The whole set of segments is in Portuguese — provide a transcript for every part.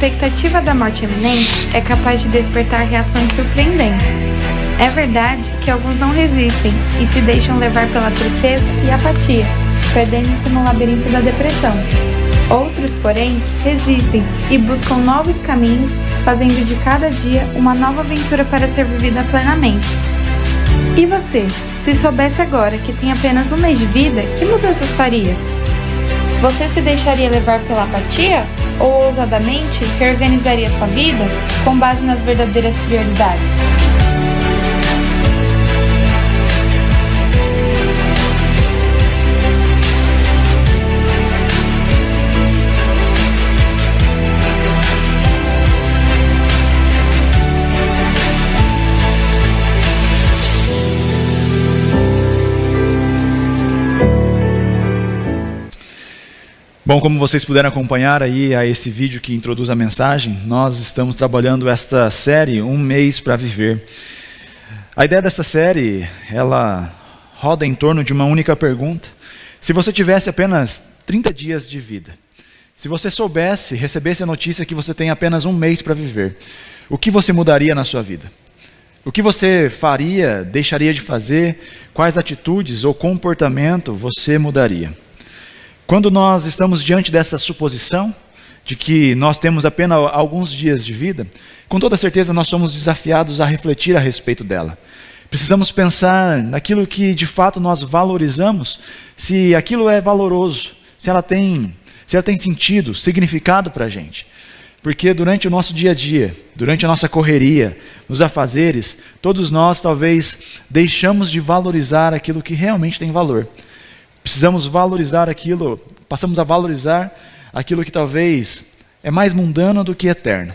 expectativa da morte iminente é capaz de despertar reações surpreendentes. É verdade que alguns não resistem e se deixam levar pela tristeza e apatia, perdendo-se no labirinto da depressão. Outros, porém, resistem e buscam novos caminhos, fazendo de cada dia uma nova aventura para ser vivida plenamente. E você, se soubesse agora que tem apenas um mês de vida, que mudanças faria? Você se deixaria levar pela apatia? Ou ousadamente reorganizaria sua vida com base nas verdadeiras prioridades? Bom, como vocês puderam acompanhar aí a esse vídeo que introduz a mensagem, nós estamos trabalhando esta série, Um Mês para Viver. A ideia dessa série, ela roda em torno de uma única pergunta. Se você tivesse apenas 30 dias de vida, se você soubesse, recebesse a notícia que você tem apenas um mês para viver, o que você mudaria na sua vida? O que você faria, deixaria de fazer? Quais atitudes ou comportamento você mudaria? Quando nós estamos diante dessa suposição de que nós temos apenas alguns dias de vida, com toda certeza nós somos desafiados a refletir a respeito dela. Precisamos pensar naquilo que de fato nós valorizamos, se aquilo é valoroso, se ela tem sentido, significado para a gente. Porque durante o nosso dia a dia, durante a nossa correria, nos afazeres, todos nós talvez deixamos de valorizar aquilo que realmente tem valor. Precisamos valorizar aquilo, passamos a valorizar aquilo que talvez é mais mundano do que eterno.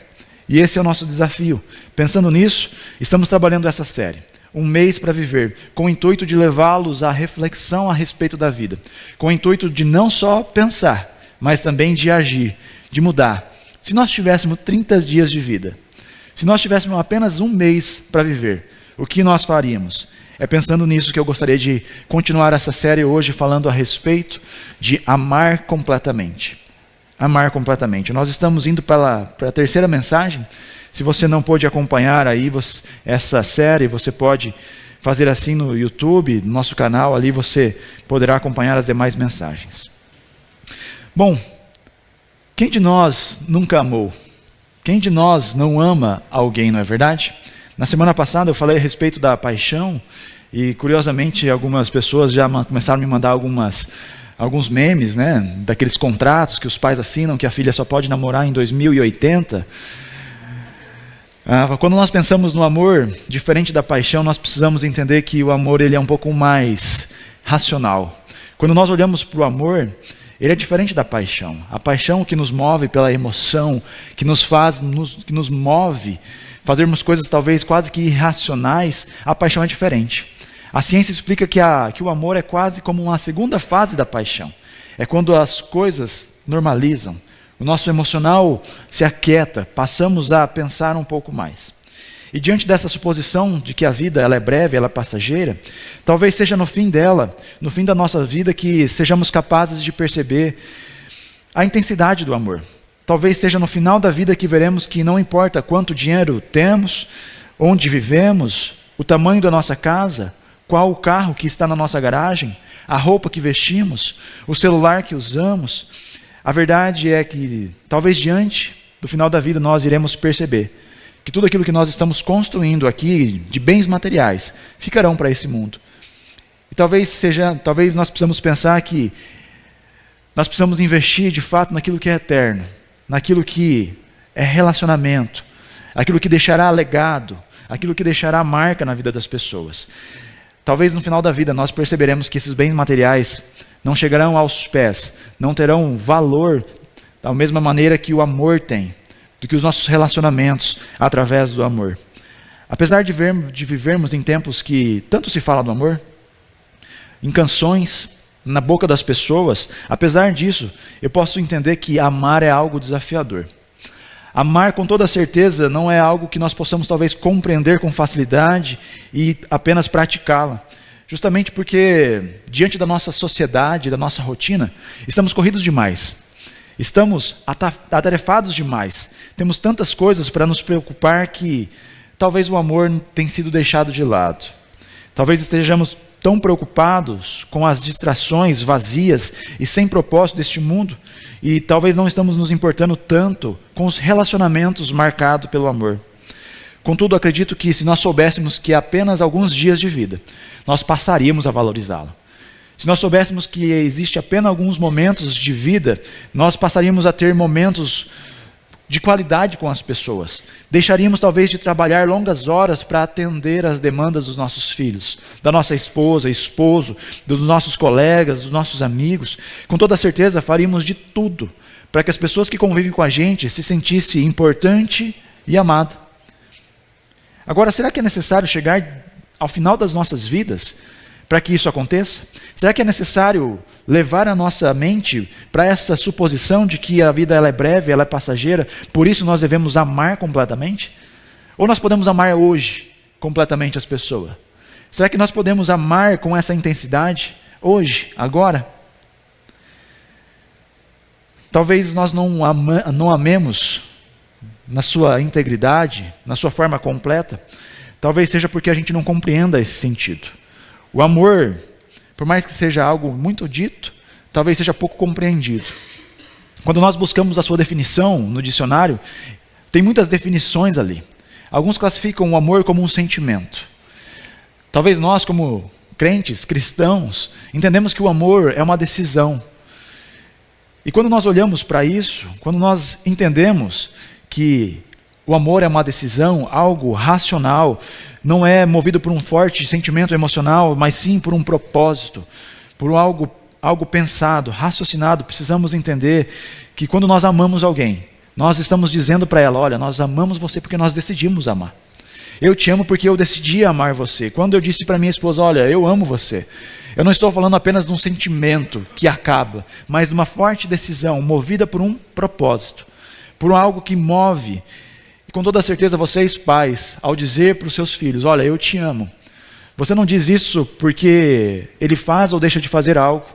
E esse é o nosso desafio. Pensando nisso, estamos trabalhando essa série, Um Mês para Viver, com o intuito de levá-los à reflexão a respeito da vida, com o intuito de não só pensar, mas também de agir, de mudar. Se nós tivéssemos 30 dias de vida, se nós tivéssemos apenas um mês para viver, o que nós faríamos? É pensando nisso que eu gostaria de continuar essa série hoje falando a respeito de amar completamente. Amar completamente. Nós estamos indo para a terceira mensagem. Se você não pôde acompanhar aí essa série, você pode fazer assim no YouTube, no nosso canal, ali você poderá acompanhar as demais mensagens. Bom, quem de nós nunca amou? Quem de nós não ama alguém, não é verdade? Na semana passada eu falei a respeito da paixão e, curiosamente, algumas pessoas já começaram a me mandar alguns memes, né, daqueles contratos que os pais assinam, que a filha só pode namorar em 2080. Quando nós pensamos no amor, diferente da paixão, nós precisamos entender que o amor ele é um pouco mais racional. Quando nós olhamos para o amor, ele é diferente da paixão. A paixão que nos move pela emoção, que nos move fazermos coisas talvez quase que irracionais, a paixão é diferente. A ciência explica que o amor é quase como uma segunda fase da paixão. É quando as coisas normalizam, o nosso emocional se aquieta, passamos a pensar um pouco mais. E diante dessa suposição de que a vida ela é breve, ela é passageira, talvez seja no fim dela, no fim da nossa vida, que sejamos capazes de perceber a intensidade do amor. Talvez seja no final da vida que veremos que não importa quanto dinheiro temos, onde vivemos, o tamanho da nossa casa, qual o carro que está na nossa garagem, a roupa que vestimos, o celular que usamos. A verdade é que talvez diante do final da vida nós iremos perceber que tudo aquilo que nós estamos construindo aqui de bens materiais ficarão para esse mundo. E talvez nós precisamos pensar que nós precisamos investir de fato naquilo que é eterno, naquilo que é relacionamento, aquilo que deixará legado, aquilo que deixará marca na vida das pessoas. Talvez no final da vida nós perceberemos que esses bens materiais não chegarão aos pés, não terão valor da mesma maneira que o amor tem, do que os nossos relacionamentos através do amor. Apesar de vivermos em tempos que tanto se fala do amor, em canções, na boca das pessoas, apesar disso, eu posso entender que amar é algo desafiador. Amar com toda certeza não é algo que nós possamos talvez compreender com facilidade e apenas praticá-la. Justamente porque diante da nossa sociedade, da nossa rotina, estamos corridos demais. Estamos atarefados demais. Temos tantas coisas para nos preocupar que talvez o amor tenha sido deixado de lado. Talvez estejamos tão preocupados com as distrações vazias e sem propósito deste mundo, e talvez não estamos nos importando tanto com os relacionamentos marcados pelo amor. Contudo, acredito que se nós soubéssemos que apenas alguns dias de vida, nós passaríamos a valorizá-lo. Se nós soubéssemos que existe apenas alguns momentos de vida, nós passaríamos a ter momentos de qualidade com as pessoas. Deixaríamos talvez de trabalhar longas horas para atender às demandas dos nossos filhos, da nossa esposa, esposo, dos nossos colegas, dos nossos amigos. Com toda certeza faríamos de tudo para que as pessoas que convivem com a gente se sentissem importante e amada. Agora, será que é necessário chegar ao final das nossas vidas para que isso aconteça? Será que é necessário levar a nossa mente para essa suposição de que a vida ela é breve, ela é passageira, por isso nós devemos amar completamente? Ou nós podemos amar hoje completamente as pessoas? Será que nós podemos amar com essa intensidade hoje, agora? Talvez nós não amemos na sua integridade, na sua forma completa. Talvez seja porque a gente não compreenda esse sentido. O amor, por mais que seja algo muito dito, talvez seja pouco compreendido. Quando nós buscamos a sua definição no dicionário, tem muitas definições ali. Alguns classificam o amor como um sentimento. Talvez nós, como crentes, cristãos, entendemos que o amor é uma decisão. E quando nós olhamos para isso, quando nós entendemos que o amor é uma decisão, algo racional, não é movido por um forte sentimento emocional, mas sim por um propósito, por algo pensado, raciocinado. Precisamos entender que quando nós amamos alguém, nós estamos dizendo para ela, olha, nós amamos você porque nós decidimos amar. Eu te amo porque eu decidi amar você. Quando eu disse para minha esposa, olha, eu amo você, eu não estou falando apenas de um sentimento que acaba, mas de uma forte decisão, movida por um propósito, por algo que move. Com toda certeza, vocês pais, ao dizer para os seus filhos, olha, eu te amo, você não diz isso porque ele faz ou deixa de fazer algo,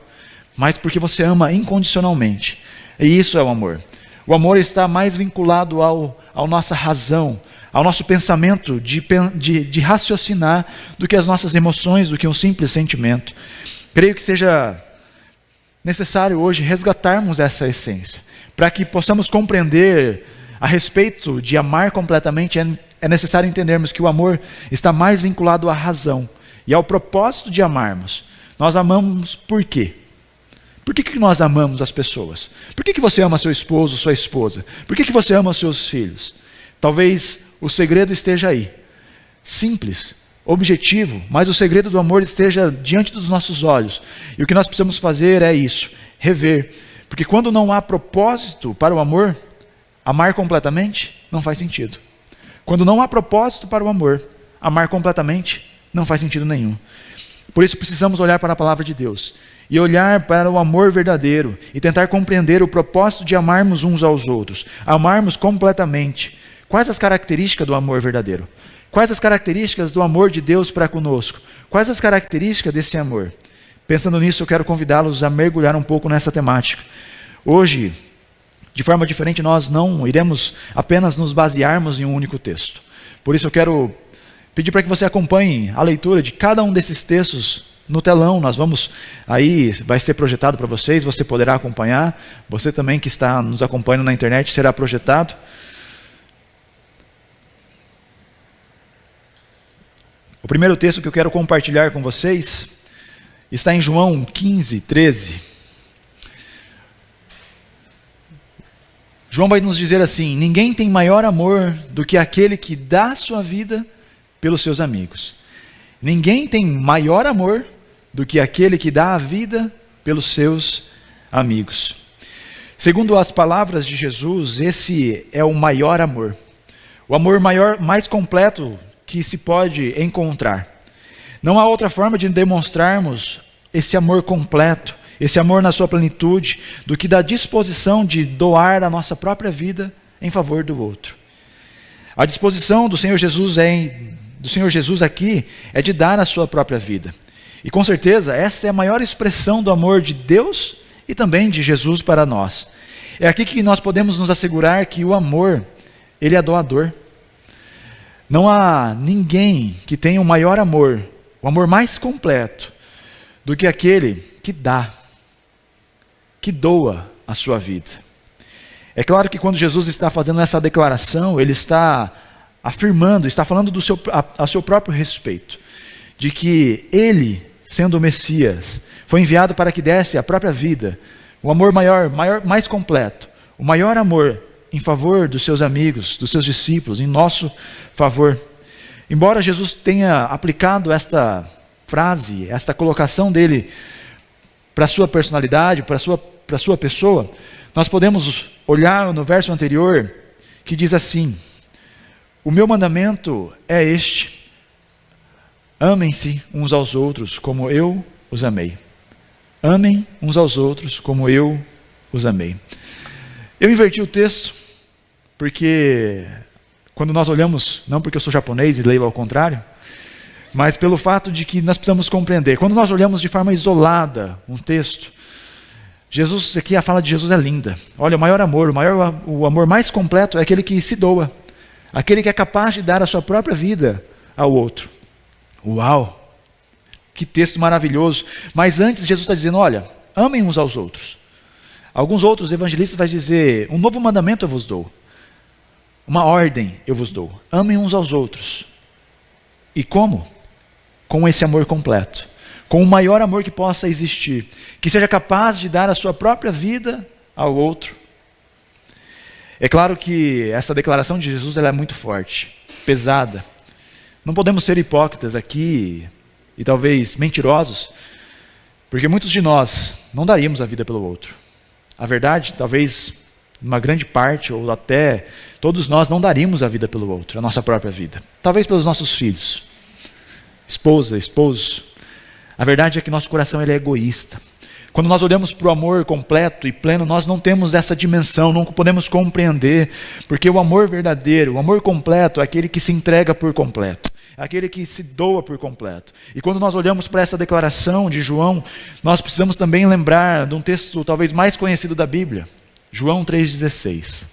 mas porque você ama incondicionalmente. E isso é o amor. O amor está mais vinculado à nossa razão, ao nosso pensamento de raciocinar do que as nossas emoções, do que um simples sentimento. Creio que seja necessário hoje resgatarmos essa essência, para que possamos compreender a respeito de amar completamente. É necessário entendermos que o amor está mais vinculado à razão e ao propósito de amarmos. Nós amamos por quê? Por que nós amamos as pessoas? Por que você ama seu esposo, sua esposa? Por que você ama seus filhos? Talvez o segredo esteja aí. Simples, objetivo, mas o segredo do amor esteja diante dos nossos olhos. E o que nós precisamos fazer é isso, rever. Porque quando não há propósito para o amor, amar completamente não faz sentido. Quando não há propósito para o amor, amar completamente não faz sentido nenhum. Por isso precisamos olhar para a palavra de Deus e olhar para o amor verdadeiro e tentar compreender o propósito de amarmos uns aos outros, amarmos completamente. Quais as características do amor verdadeiro? Quais as características do amor de Deus para conosco? Quais as características desse amor? Pensando nisso, eu quero convidá-los a mergulhar um pouco nessa temática. Hoje, de forma diferente, nós não iremos apenas nos basearmos em um único texto. Por isso eu quero pedir para que você acompanhe a leitura de cada um desses textos no telão. Nós vamos, aí vai ser projetado para vocês, você poderá acompanhar. Você também que está nos acompanhando na internet será projetado. O primeiro texto que eu quero compartilhar com vocês está em João 15, 13. João vai nos dizer assim: ninguém tem maior amor do que aquele que dá sua vida pelos seus amigos. Ninguém tem maior amor do que aquele que dá a vida pelos seus amigos. Segundo as palavras de Jesus, esse é o maior amor. O amor maior, mais completo que se pode encontrar. Não há outra forma de demonstrarmos esse amor completo, esse amor na sua plenitude, do que da disposição de doar a nossa própria vida em favor do outro. A disposição do Senhor Jesus aqui é de dar a sua própria vida. E com certeza essa é a maior expressão do amor de Deus e também de Jesus para nós. É aqui que nós podemos nos assegurar que o amor, ele é doador. Não há ninguém que tenha um maior amor, o amor mais completo, do que aquele que dá, que doa a sua vida. É claro que quando Jesus está fazendo essa declaração, ele está afirmando, está falando a seu próprio respeito, de que ele, sendo o Messias, foi enviado para que desse a própria vida, o amor maior, mais completo, o maior amor em favor dos seus amigos, dos seus discípulos, em nosso favor. Embora Jesus tenha aplicado esta frase, esta colocação dele para a sua personalidade, para a sua pessoa, nós podemos olhar no verso anterior que diz assim: o meu mandamento é este, amem-se uns aos outros como eu os amei. Amem uns aos outros como eu os amei. Eu inverti o texto, porque quando nós olhamos, não porque eu sou japonês e leio ao contrário, mas pelo fato de que nós precisamos compreender. Quando nós olhamos de forma isolada um texto, Jesus, aqui a fala de Jesus é linda. Olha, o maior amor, o amor mais completo é aquele que se doa, aquele que é capaz de dar a sua própria vida ao outro. Uau! Que texto maravilhoso. Mas antes Jesus está dizendo, olha, amem uns aos outros. Alguns outros evangelistas vão dizer, um novo mandamento eu vos dou. Uma ordem eu vos dou. Amem uns aos outros. E como? Com esse amor completo. Com o maior amor que possa existir. Que seja capaz de dar a sua própria vida ao outro. É claro que essa declaração de Jesus ela é muito forte, pesada. Não podemos ser hipócritas aqui e talvez mentirosos, porque muitos de nós não daríamos a vida pelo outro. A verdade, talvez uma grande parte, ou até todos nós não daríamos a vida pelo outro, a nossa própria vida. Talvez pelos nossos filhos, esposa, esposo. A verdade é que nosso coração ele é egoísta. Quando nós olhamos para o amor completo e pleno, nós não temos essa dimensão, não podemos compreender, porque o amor verdadeiro, o amor completo é aquele que se entrega por completo, é aquele que se doa por completo. E quando nós olhamos para essa declaração de João, nós precisamos também lembrar de um texto talvez mais conhecido da Bíblia, João 3,16.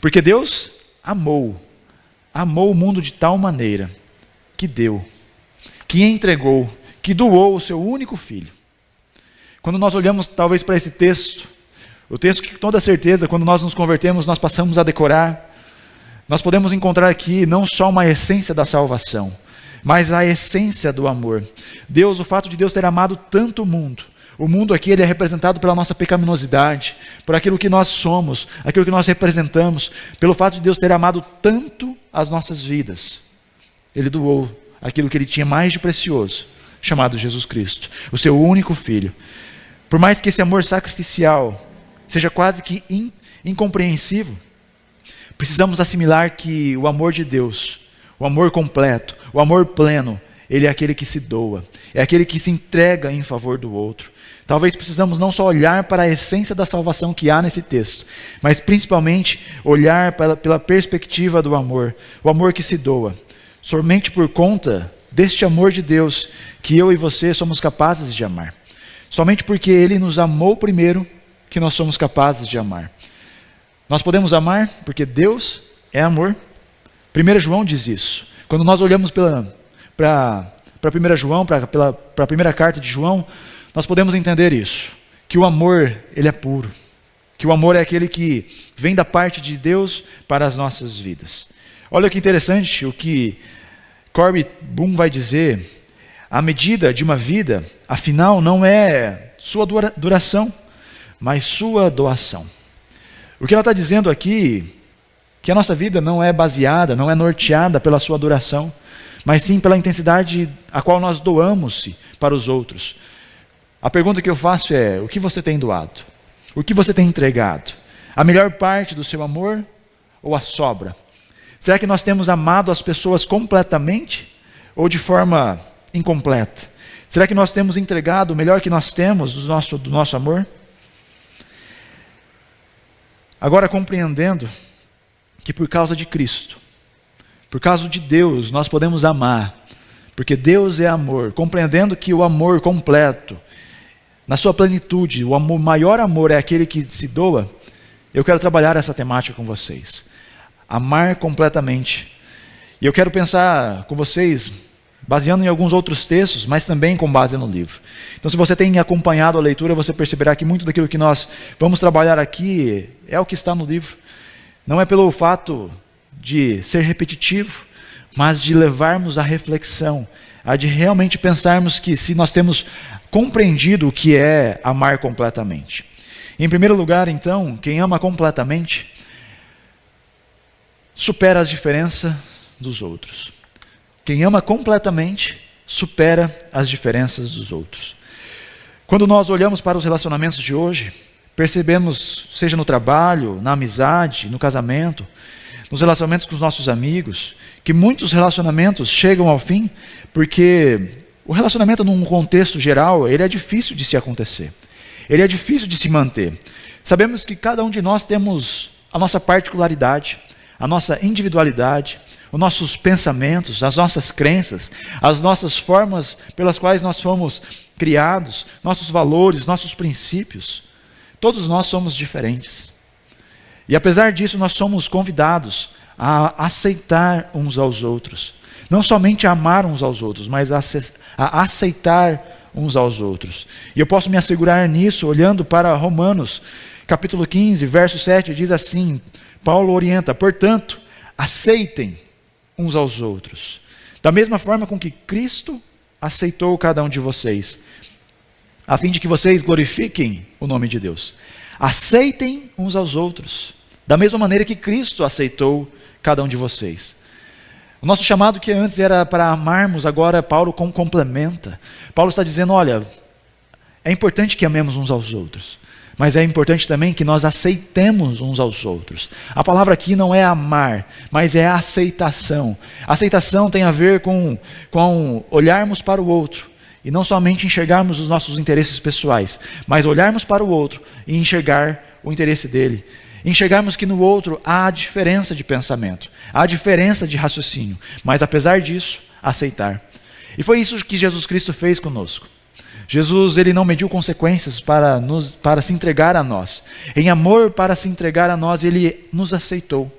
Porque Deus amou o mundo de tal maneira que deu, que entregou, que doou o seu único filho. Quando nós olhamos talvez para esse texto, o texto que com toda certeza, quando nós nos convertemos, nós passamos a decorar, nós podemos encontrar aqui não só uma essência da salvação, mas a essência do amor. Deus, o fato de Deus ter amado tanto o mundo aqui ele é representado pela nossa pecaminosidade, por aquilo que nós somos, aquilo que nós representamos, pelo fato de Deus ter amado tanto as nossas vidas. Ele doou aquilo que ele tinha mais de precioso, chamado Jesus Cristo, o seu único filho. Por mais que esse amor sacrificial seja quase que incompreensível, precisamos assimilar que o amor de Deus, o amor completo, o amor pleno, ele é aquele que se doa, é aquele que se entrega em favor do outro. Talvez precisamos não só olhar para a essência da salvação que há nesse texto, mas principalmente olhar pela perspectiva do amor, o amor que se doa. Somente por conta deste amor de Deus que eu e você somos capazes de amar. Somente porque Ele nos amou primeiro que nós somos capazes de amar. Nós podemos amar porque Deus é amor. 1 João diz isso. Quando nós olhamos para 1 João, para a primeira carta de João, nós podemos entender isso. Que o amor, ele é puro. Que o amor é aquele que vem da parte de Deus para as nossas vidas. Olha que interessante o que Corby Boom vai dizer. A medida de uma vida, afinal, não é sua duração, mas sua doação. O que ela está dizendo aqui, que a nossa vida não é baseada, não é norteada pela sua duração, mas sim pela intensidade a qual nós doamos-se para os outros. A pergunta que eu faço é, o que você tem doado? O que você tem entregado? A melhor parte do seu amor ou a sobra? Será que nós temos amado as pessoas completamente ou de forma incompleta? Será que nós temos entregado o melhor que nós temos do nosso amor? Agora, compreendendo que por causa de Cristo, por causa de Deus, nós podemos amar, porque Deus é amor, compreendendo que o amor completo, na sua plenitude, o maior amor é aquele que se doa, eu quero trabalhar essa temática com vocês. Amar completamente. E eu quero pensar com vocês, baseando em alguns outros textos, mas também com base no livro. Então, se você tem acompanhado a leitura, você perceberá que muito daquilo que nós vamos trabalhar aqui é o que está no livro. Não é pelo fato de ser repetitivo, mas de levarmos à reflexão, a de realmente pensarmos que se nós temos compreendido o que é amar completamente. Em primeiro lugar, então, quem ama completamente supera as diferenças dos outros. Quem ama completamente supera as diferenças dos outros. Quando nós olhamos para os relacionamentos de hoje, percebemos, seja no trabalho, na amizade, no casamento, nos relacionamentos com os nossos amigos, que muitos relacionamentos chegam ao fim porque o relacionamento num contexto geral, ele é difícil de se acontecer. Ele é difícil de se manter. Sabemos que cada um de nós temos a nossa particularidade, a nossa individualidade, os nossos pensamentos, as nossas crenças, as nossas formas pelas quais nós fomos criados, nossos valores, nossos princípios. Todos nós somos diferentes. E apesar disso, nós somos convidados a aceitar uns aos outros. Não somente a amar uns aos outros, mas a aceitar uns aos outros. E eu posso me assegurar nisso olhando para Romanos, capítulo 15, verso 7, diz assim, Paulo orienta, portanto, aceitem uns aos outros, da mesma forma com que Cristo aceitou cada um de vocês, a fim de que vocês glorifiquem o nome de Deus. Aceitem uns aos outros, da mesma maneira que Cristo aceitou cada um de vocês. O nosso chamado que antes era para amarmos, agora Paulo complementa. Paulo está dizendo, olha, é importante que amemos uns aos outros, mas é importante também que nós aceitemos uns aos outros. A palavra aqui não é amar, mas é aceitação. Aceitação tem a ver com olharmos para o outro, e não somente enxergarmos os nossos interesses pessoais, mas olharmos para o outro e enxergar o interesse dele. Enxergarmos que no outro há diferença de pensamento, há diferença de raciocínio, mas apesar disso, aceitar. E foi isso que Jesus Cristo fez conosco. Jesus, ele não mediu consequências para se entregar a nós. Em amor para se entregar a nós, ele nos aceitou.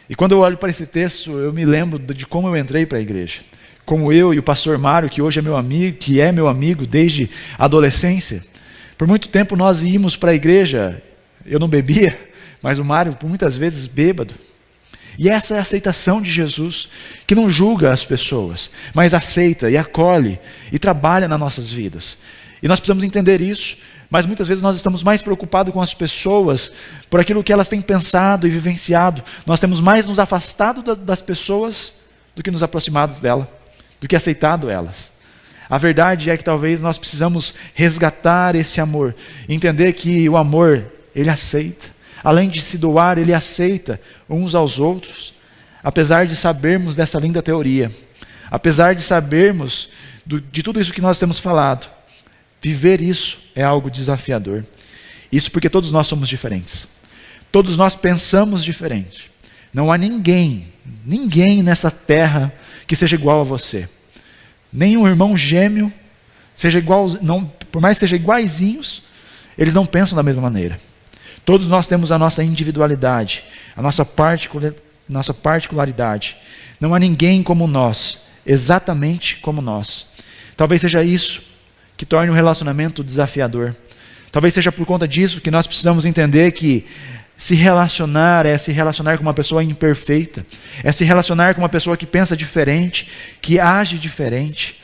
E quando eu olho para esse texto, eu me lembro de como eu entrei para a igreja. Como eu e o pastor Mário, que hoje é meu amigo, que é meu amigo desde a adolescência. Por muito tempo nós íamos para a igreja, eu não bebia, mas o Mário por muitas vezes bêbado. E essa é a aceitação de Jesus, que não julga as pessoas, mas aceita e acolhe e trabalha nas nossas vidas. E nós precisamos entender isso, mas muitas vezes nós estamos mais preocupados com as pessoas, por aquilo que elas têm pensado e vivenciado. Nós temos mais nos afastado das pessoas do que nos aproximado dela, do que aceitado elas. A verdade é que talvez nós precisamos resgatar esse amor, entender que o amor, ele aceita. Além de se doar, ele aceita uns aos outros, apesar de sabermos dessa linda teoria, apesar de sabermos de tudo isso que nós temos falado, viver isso é algo desafiador. Isso porque todos nós somos diferentes, todos nós pensamos diferente. Não há ninguém nessa terra que seja igual a você. Nem um irmão gêmeo, seja igual, não, por mais que sejam iguaizinhos, eles não pensam da mesma maneira. Todos nós temos a nossa individualidade, a nossa particularidade. Não há ninguém como nós, exatamente como nós. Talvez seja isso que torne o relacionamento desafiador. Talvez seja por conta disso que nós precisamos entender que se relacionar é se relacionar com uma pessoa imperfeita, é se relacionar com uma pessoa que pensa diferente, que age diferente.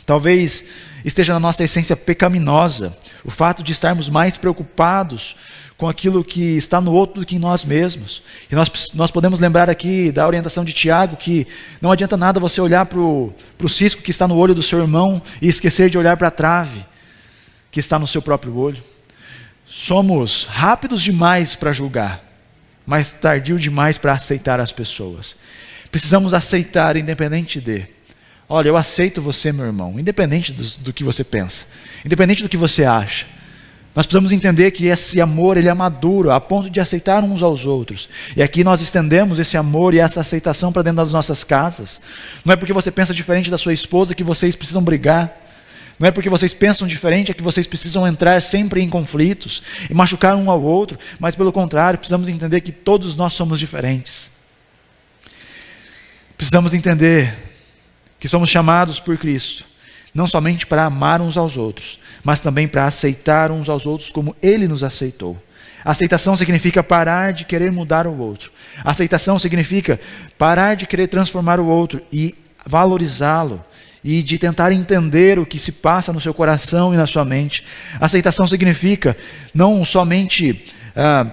Talvez esteja na nossa essência pecaminosa o fato de estarmos mais preocupados com aquilo que está no outro do que em nós mesmos. E nós podemos lembrar aqui da orientação de Tiago que não adianta nada você olhar para o cisco que está no olho do seu irmão e esquecer de olhar para a trave que está no seu próprio olho. Somos rápidos demais para julgar, mas tardio demais para aceitar as pessoas. Precisamos aceitar, independente de. Olha, eu aceito você, meu irmão, independente do que você pensa, independente do que você acha. Nós precisamos entender que esse amor, ele é maduro, a ponto de aceitar uns aos outros. E aqui nós estendemos esse amor e essa aceitação para dentro das nossas casas. Não é porque você pensa diferente da sua esposa que vocês precisam brigar. Não é porque vocês pensam diferente, é que vocês precisam entrar sempre em conflitos e machucar um ao outro, mas pelo contrário, precisamos entender que todos nós somos diferentes. Precisamos entender que somos chamados por Cristo, não somente para amar uns aos outros, mas também para aceitar uns aos outros como Ele nos aceitou. Aceitação significa parar de querer mudar o outro. Aceitação significa parar de querer transformar o outro e valorizá-lo, e de tentar entender o que se passa no seu coração e na sua mente. Aceitação significa não somente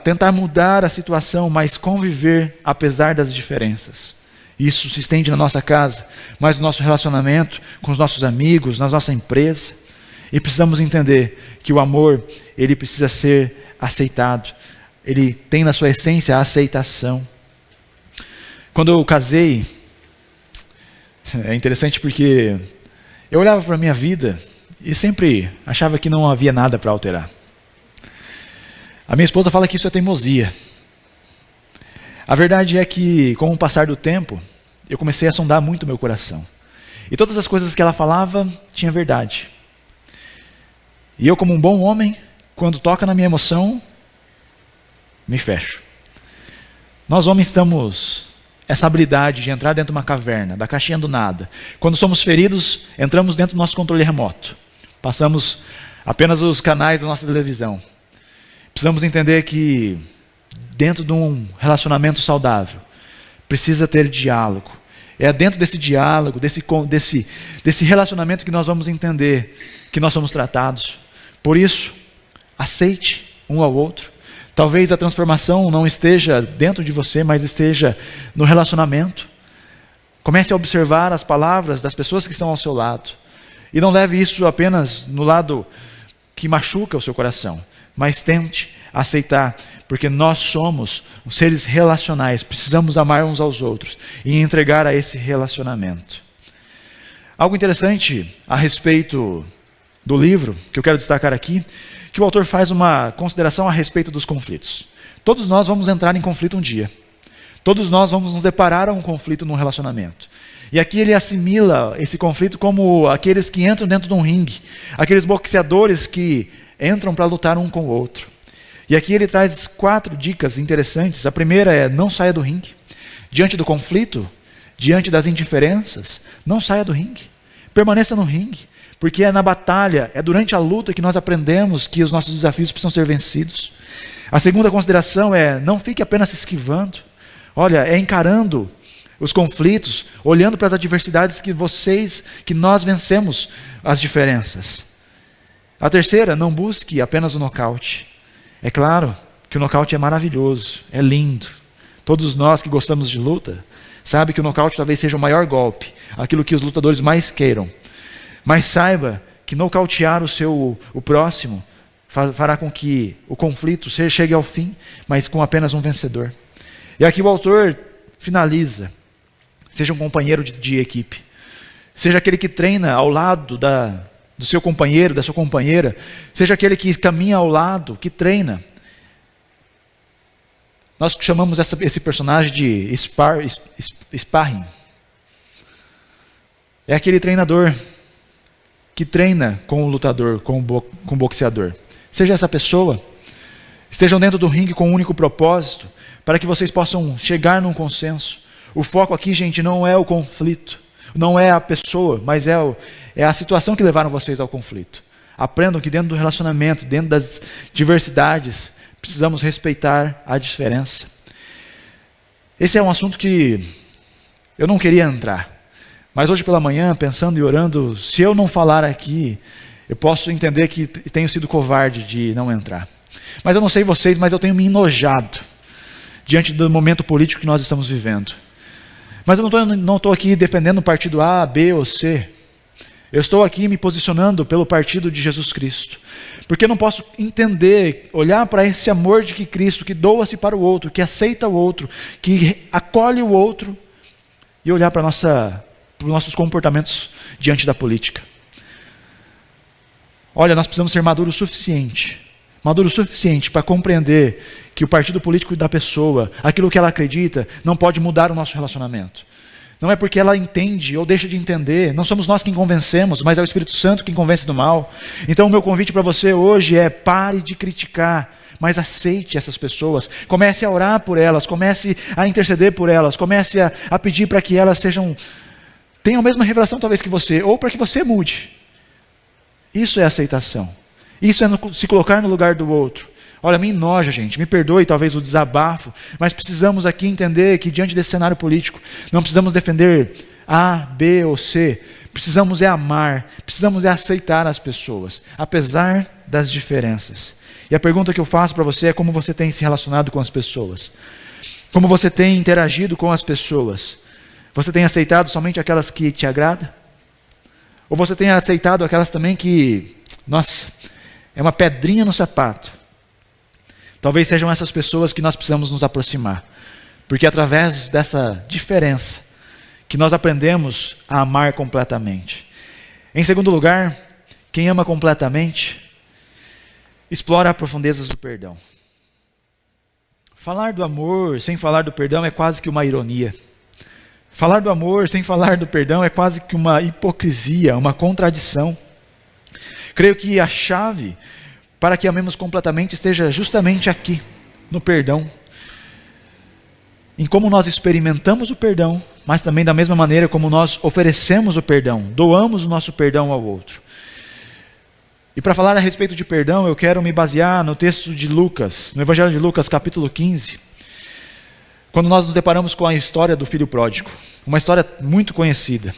tentar mudar a situação, mas conviver apesar das diferenças. Isso se estende na nossa casa, mas no nosso relacionamento com os nossos amigos, na nossa empresa. E precisamos entender que o amor, ele precisa ser aceitado. Ele tem na sua essência a aceitação. Quando eu casei, é interessante porque eu olhava para a minha vida e sempre achava que não havia nada para alterar. A minha esposa fala que isso é teimosia. A verdade é que, com o passar do tempo, eu comecei a sondar muito meu coração. E todas as coisas que ela falava, tinha verdade. E eu, como um bom homem, quando toca na minha emoção, me fecho. Nós homens temos essa habilidade de entrar dentro de uma caverna, da caixinha do nada. Quando somos feridos, entramos dentro do nosso controle remoto. Passamos apenas os canais da nossa televisão. Precisamos entender que, dentro de um relacionamento saudável, precisa ter diálogo. É dentro desse diálogo, desse relacionamento que nós vamos entender que nós somos tratados. Por isso, aceite um ao outro. Talvez a transformação não esteja dentro de você, mas esteja no relacionamento. Comece a observar as palavras das pessoas que estão ao seu lado. E não leve isso apenas no lado que machuca o seu coração, mas tente aceitar, porque nós somos seres relacionais, precisamos amar uns aos outros e entregar a esse relacionamento. Algo interessante a respeito do livro, que eu quero destacar aqui, que o autor faz uma consideração a respeito dos conflitos. Todos nós vamos entrar em conflito um dia. Todos nós vamos nos deparar a um conflito num relacionamento. E aqui ele assimila esse conflito como aqueles que entram dentro de um ringue, aqueles boxeadores que entram para lutar um com o outro. E aqui ele traz 4 dicas interessantes. A primeira é: não saia do ringue. Diante do conflito, diante das indiferenças, não saia do ringue. Permaneça no ringue. Porque é na batalha, é durante a luta que nós aprendemos que os nossos desafios precisam ser vencidos. A segunda consideração é: não fique apenas se esquivando. Olha, é encarando os conflitos, olhando para as adversidades que nós vencemos as diferenças. A terceira: não busque apenas o nocaute. É claro que o nocaute é maravilhoso, é lindo. Todos nós que gostamos de luta, sabem que o nocaute talvez seja o maior golpe, aquilo que os lutadores mais queiram. Mas saiba que nocautear o próximo fará com que o conflito chegue ao fim, mas com apenas um vencedor. E aqui o autor finaliza: seja um companheiro de equipe. Seja aquele que treina ao lado do seu companheiro, da sua companheira. Seja aquele que caminha ao lado, que treina. Nós chamamos esse personagem de sparring. É aquele treinador que treina com o lutador, com o boxeador. Seja essa pessoa. Estejam dentro do ringue com um único propósito, para que vocês possam chegar num consenso. O foco aqui, gente, não é o conflito, não é a pessoa, mas é a situação que levaram vocês ao conflito. Aprendam que dentro do relacionamento, dentro das diversidades, precisamos respeitar a diferença. Esse é um assunto que eu não queria entrar. Mas hoje pela manhã, pensando e orando, se eu não falar aqui, eu posso entender que tenho sido covarde de não entrar. Mas eu não sei vocês, mas eu tenho me enojado diante do momento político que nós estamos vivendo. Mas eu não estou aqui defendendo o partido A, B ou C. Eu estou aqui me posicionando pelo partido de Jesus Cristo. Porque eu não posso entender, olhar para esse amor de Cristo, que doa-se para o outro, que aceita o outro, que acolhe o outro, e olhar para os nossos comportamentos diante da política. Olha, nós precisamos ser maduros o suficiente para compreender que o partido político da pessoa, aquilo que ela acredita, não pode mudar o nosso relacionamento. Não é porque ela entende ou deixa de entender. Não somos nós quem convencemos, mas é o Espírito Santo quem convence do mal. Então o meu convite para você hoje é: pare de criticar, mas aceite essas pessoas. Comece a orar por elas, comece a interceder por elas, comece a pedir para que elas tenham a mesma revelação talvez que você, ou para que você mude. Isso é aceitação. Isso é se colocar no lugar do outro. Olha, me enoja, gente, me perdoe talvez o desabafo, mas precisamos aqui entender que diante desse cenário político, não precisamos defender A, B ou C, precisamos amar, precisamos aceitar as pessoas, apesar das diferenças. E a pergunta que eu faço para você é: como você tem se relacionado com as pessoas? Como você tem interagido com as pessoas? Você tem aceitado somente aquelas que te agradam? Ou você tem aceitado aquelas também que, nossa, é uma pedrinha no sapato? Talvez sejam essas pessoas que nós precisamos nos aproximar, porque através dessa diferença que nós aprendemos a amar completamente. Em segundo lugar, quem ama completamente explora as profundezas do perdão. Falar do amor sem falar do perdão é quase que uma ironia. Falar do amor sem falar do perdão é quase que uma hipocrisia, uma contradição. Creio que a chave para que amemos completamente esteja justamente aqui, no perdão. Em como nós experimentamos o perdão, mas também da mesma maneira como nós oferecemos o perdão, doamos o nosso perdão ao outro. E para falar a respeito de perdão, eu quero me basear no texto de Lucas, no Evangelho de Lucas, capítulo 15, quando nós nos deparamos com a história do filho pródigo, uma história muito conhecida.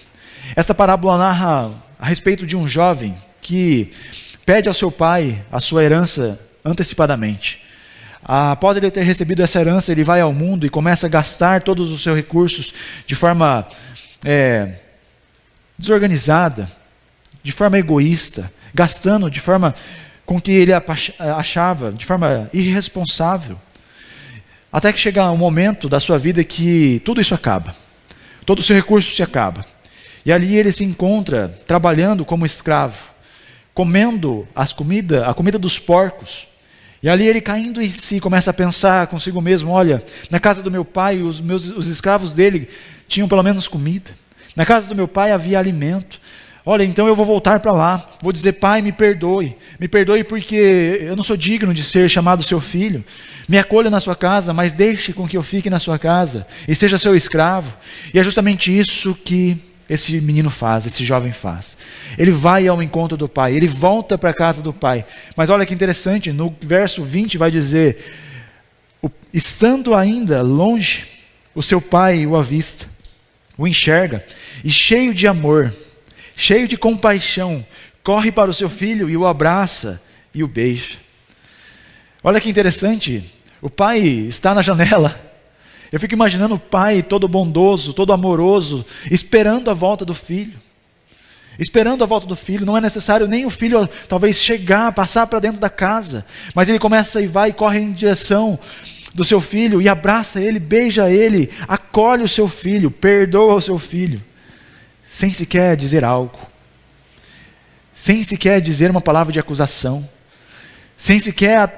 Esta parábola narra a respeito de um jovem que pede ao seu pai a sua herança antecipadamente. Após ele ter recebido essa herança, ele vai ao mundo e começa a gastar todos os seus recursos de forma desorganizada, de forma egoísta, gastando de forma com que ele achava, de forma irresponsável. Até que chega um momento da sua vida que tudo isso acaba. Todo o seu recurso se acaba. E ali ele se encontra trabalhando como escravo, comendo a comida dos porcos. E ali ele caindo em si, começa a pensar consigo mesmo: olha, na casa do meu pai, os escravos dele tinham pelo menos comida. Na casa do meu pai havia alimento. Olha, então eu vou voltar para lá, vou dizer: pai, me perdoe porque eu não sou digno de ser chamado seu filho. Me acolha na sua casa, mas deixe com que eu fique na sua casa e seja seu escravo. E é justamente isso que esse menino faz, esse jovem faz. Ele vai ao encontro do pai, ele volta para a casa do pai. Mas olha que interessante, no verso 20 vai dizer: estando ainda longe, o seu pai o avista, o enxerga, e cheio de amor, cheio de compaixão, corre para o seu filho e o abraça e o beija. Olha que interessante, o pai está na janela. Eu fico imaginando o pai todo bondoso, todo amoroso, esperando a volta do filho. Esperando a volta do filho. Não é necessário nem o filho talvez chegar, passar para dentro da casa, mas ele começa e vai e corre em direção do seu filho e abraça ele, beija ele, acolhe o seu filho, perdoa o seu filho, sem sequer dizer algo, sem sequer dizer uma palavra de acusação, sem sequer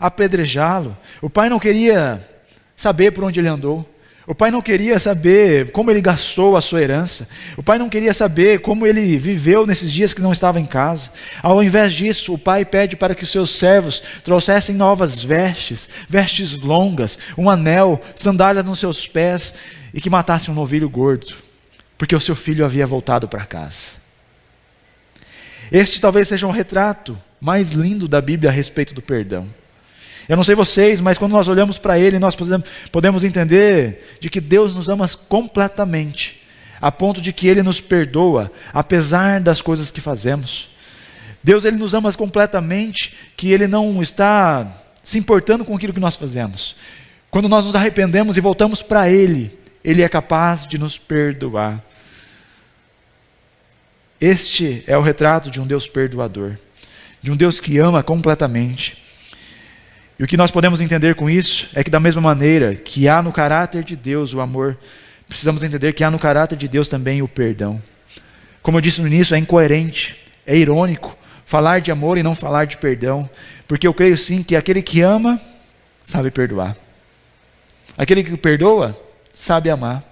apedrejá-lo. O pai não queria saber por onde ele andou. O pai não queria saber como ele gastou a sua herança. O pai não queria saber como ele viveu nesses dias que não estava em casa. Ao invés disso, o pai pede para que os seus servos trouxessem novas vestes longas, um anel, sandálias nos seus pés e que matassem um novilho gordo, porque o seu filho havia voltado para casa. Este talvez seja um retrato mais lindo da Bíblia a respeito do perdão. Eu não sei vocês, mas quando nós olhamos para Ele, nós podemos entender de que Deus nos ama completamente, a ponto de que Ele nos perdoa, apesar das coisas que fazemos. Deus, Ele nos ama completamente, que Ele não está se importando com aquilo que nós fazemos. Quando nós nos arrependemos e voltamos para Ele, Ele é capaz de nos perdoar. Este é o retrato de um Deus perdoador, de um Deus que ama completamente. E o que nós podemos entender com isso é que da mesma maneira que há no caráter de Deus o amor, precisamos entender que há no caráter de Deus também o perdão. Como eu disse no início, é incoerente, é irônico falar de amor e não falar de perdão, porque eu creio sim que aquele que ama sabe perdoar. Aquele que perdoa sabe amar.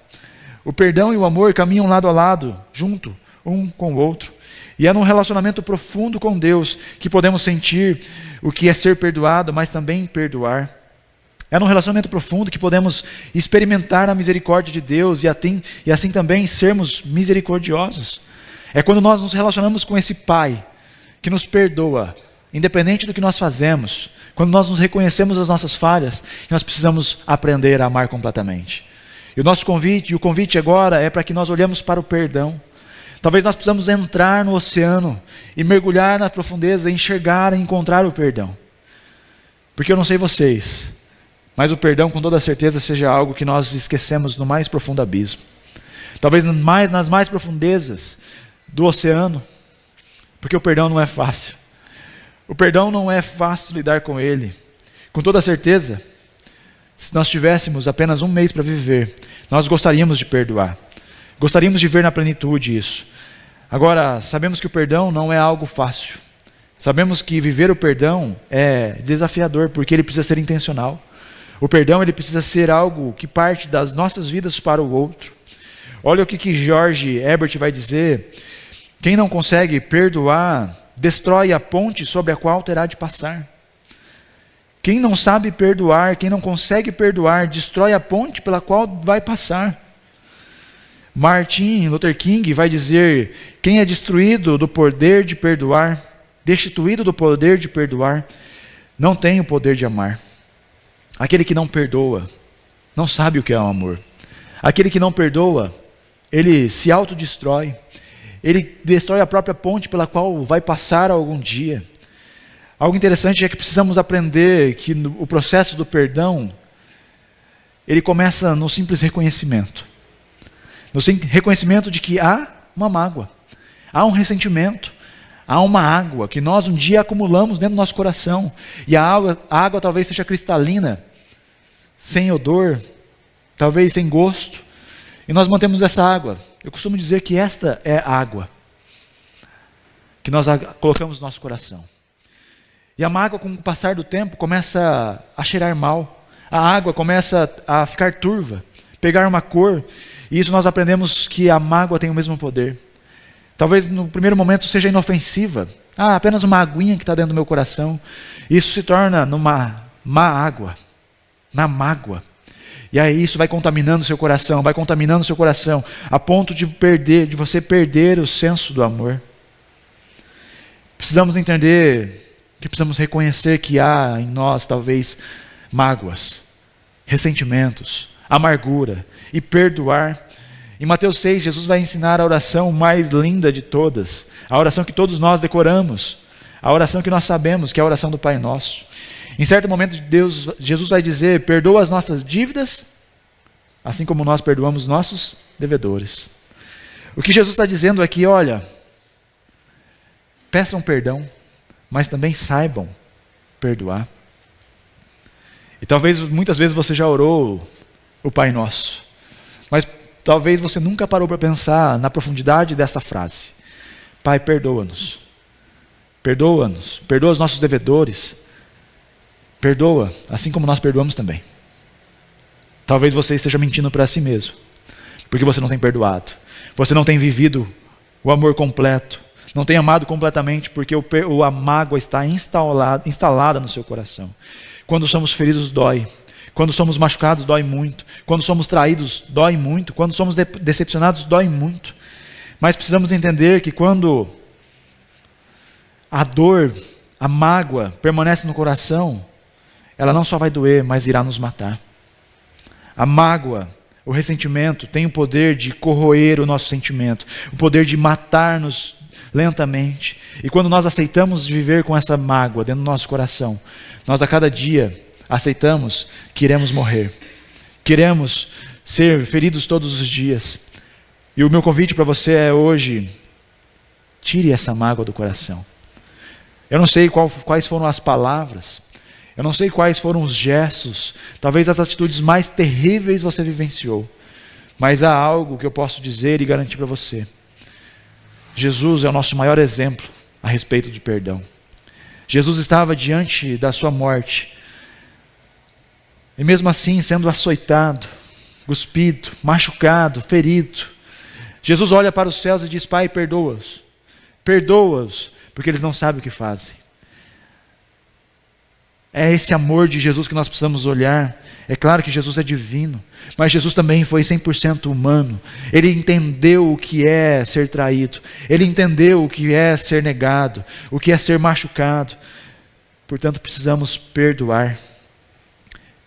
O perdão e o amor caminham lado a lado, junto, um com o outro. E é num relacionamento profundo com Deus que podemos sentir o que é ser perdoado, mas também perdoar. É num relacionamento profundo que podemos experimentar a misericórdia de Deus e assim também sermos misericordiosos. É quando nós nos relacionamos com esse Pai que nos perdoa, independente do que nós fazemos, quando nós nos reconhecemos as nossas falhas, que nós precisamos aprender a amar completamente. E o convite agora é para que nós olhemos para o perdão. Talvez nós precisamos entrar no oceano e mergulhar na profundeza, enxergar e encontrar o perdão. Porque eu não sei vocês, mas o perdão com toda certeza seja algo que nós esquecemos no mais profundo abismo. Talvez nas mais profundezas do oceano, porque o perdão não é fácil. O perdão não é fácil lidar com ele. Com toda certeza, se nós tivéssemos apenas um mês para viver, nós gostaríamos de perdoar. Gostaríamos de ver na plenitude isso. Agora, sabemos que o perdão não é algo fácil. Sabemos que viver o perdão é desafiador, porque ele precisa ser intencional. O perdão ele precisa ser algo que parte das nossas vidas para o outro. Olha o que George Herbert vai dizer. Quem não consegue perdoar, destrói a ponte sobre a qual terá de passar. Quem não sabe perdoar, quem não consegue perdoar, destrói a ponte pela qual vai passar. Martin Luther King vai dizer: quem é destruído do poder de perdoar, destituído do poder de perdoar, não tem o poder de amar. Aquele que não perdoa, não sabe o que é o amor. Aquele que não perdoa, ele se autodestrói. Ele destrói a própria ponte pela qual vai passar algum dia. Algo interessante é que precisamos aprender que o processo do perdão, ele começa no simples reconhecimento. No reconhecimento de que há uma mágoa, há um ressentimento, há uma água que nós um dia acumulamos dentro do nosso coração. E a água talvez seja cristalina, sem odor, talvez sem gosto. E nós mantemos essa água. Eu costumo dizer que esta é a água que nós colocamos no nosso coração. E a mágoa, com o passar do tempo, começa a cheirar mal. A água começa a ficar turva, pegar uma cor. E isso nós aprendemos que a mágoa tem o mesmo poder. Talvez no primeiro momento seja inofensiva. Apenas uma aguinha que está dentro do meu coração. E isso se torna numa má água, na mágoa. E aí isso vai contaminando seu coração, a ponto de você perder o senso do amor. Precisamos entender que precisamos reconhecer que há em nós talvez mágoas, ressentimentos, amargura e perdoar. Em Mateus 6, Jesus vai ensinar a oração mais linda de todas, a oração que todos nós decoramos, a oração que nós sabemos, que é a oração do Pai Nosso. Em certo momento Jesus vai dizer: perdoa as nossas dívidas, assim como nós perdoamos nossos devedores. O que Jesus está dizendo aqui, olha, peçam perdão, mas também saibam perdoar. E talvez muitas vezes você já orou o Pai Nosso, mas talvez você nunca parou para pensar na profundidade dessa frase. Pai, perdoa-nos, perdoa os nossos devedores, perdoa, assim como nós perdoamos também. Talvez você esteja mentindo para si mesmo, porque você não tem perdoado, você não tem vivido o amor completo, não tem amado completamente, porque a mágoa está instalada no seu coração. Quando somos feridos, dói. Quando somos machucados, dói muito. Quando somos traídos, dói muito. Quando somos decepcionados, dói muito. Mas precisamos entender que quando a dor, a mágoa permanece no coração, ela não só vai doer, mas irá nos matar. A mágoa, o ressentimento, tem o poder de corroer o nosso sentimento, o poder de matar-nos lentamente. E quando nós aceitamos viver com essa mágoa dentro do nosso coração, nós a cada dia aceitamos que iremos morrer, queremos ser feridos todos os dias. E o meu convite para você é hoje: tire essa mágoa do coração. Eu não sei quais foram as palavras, eu não sei quais foram os gestos, talvez as atitudes mais terríveis você vivenciou, mas há algo que eu posso dizer e garantir para você: Jesus é o nosso maior exemplo a respeito de perdão. Jesus estava diante da sua morte, e mesmo assim, sendo açoitado, cuspido, machucado, ferido. Jesus olha para os céus e diz: Pai, perdoa-os. Perdoa-os, porque eles não sabem o que fazem. É esse amor de Jesus que nós precisamos olhar. É claro que Jesus é divino, mas Jesus também foi 100% humano. Ele entendeu o que é ser traído. Ele entendeu o que é ser negado, o que é ser machucado. Portanto, precisamos perdoar.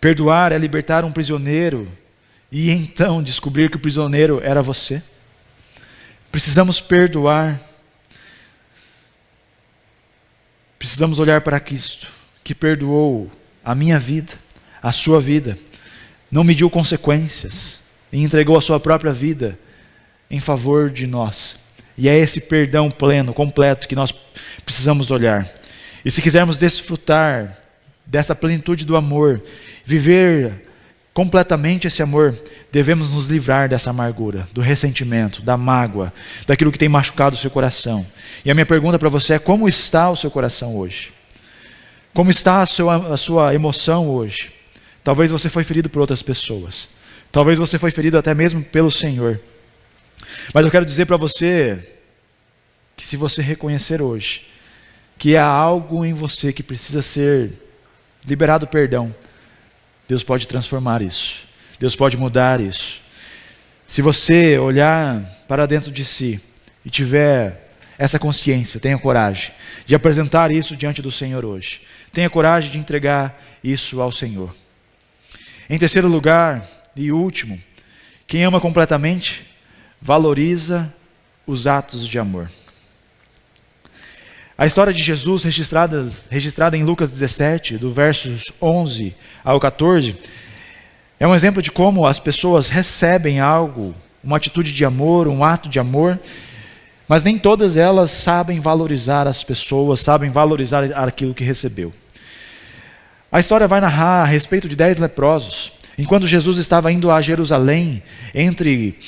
Perdoar é libertar um prisioneiro e então descobrir que o prisioneiro era você. Precisamos perdoar. Precisamos olhar para Cristo, que perdoou a minha vida, a sua vida, não mediu consequências e entregou a sua própria vida em favor de nós. E é esse perdão pleno, completo, que nós precisamos olhar. E se quisermos desfrutar dessa plenitude do amor, viver completamente esse amor, devemos nos livrar dessa amargura, do ressentimento, da mágoa, daquilo que tem machucado o seu coração. E a minha pergunta para você é: como está o seu coração hoje? Como está a sua emoção hoje? Talvez você foi ferido por outras pessoas. Talvez você foi ferido até mesmo pelo Senhor. Mas eu quero dizer para você que se você reconhecer hoje que há algo em você que precisa ser liberado perdão, Deus pode transformar isso. Deus pode mudar isso. Se você olhar para dentro de si e tiver essa consciência, tenha coragem de apresentar isso diante do Senhor hoje. Tenha coragem de entregar isso ao Senhor. Em terceiro lugar e último, quem ama completamente valoriza os atos de amor. A história de Jesus registrada em Lucas 17, do versos 11 ao 14, é um exemplo de como as pessoas recebem algo, uma atitude de amor, um ato de amor, mas nem todas elas sabem valorizar as pessoas, sabem valorizar aquilo que recebeu. A história vai narrar a respeito de 10 leprosos. Enquanto Jesus estava indo a Jerusalém, entre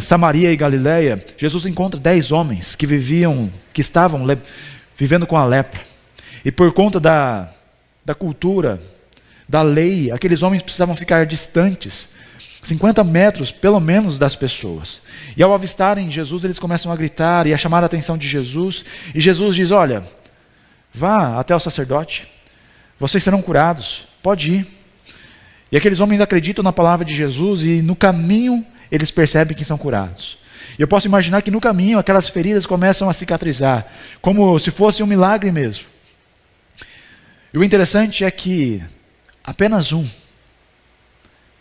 Samaria e Galileia, Jesus encontra 10 homens que estavam vivendo com a lepra. E por conta da cultura, da lei, aqueles homens precisavam ficar distantes, 50 metros pelo menos das pessoas. E ao avistarem Jesus, eles começam a gritar e a chamar a atenção de Jesus. E Jesus diz: olha, vá até o sacerdote, vocês serão curados, pode ir. E aqueles homens acreditam na palavra de Jesus e no caminho eles percebem que são curados. E eu posso imaginar que no caminho aquelas feridas começam a cicatrizar, como se fosse um milagre mesmo. E o interessante é que apenas um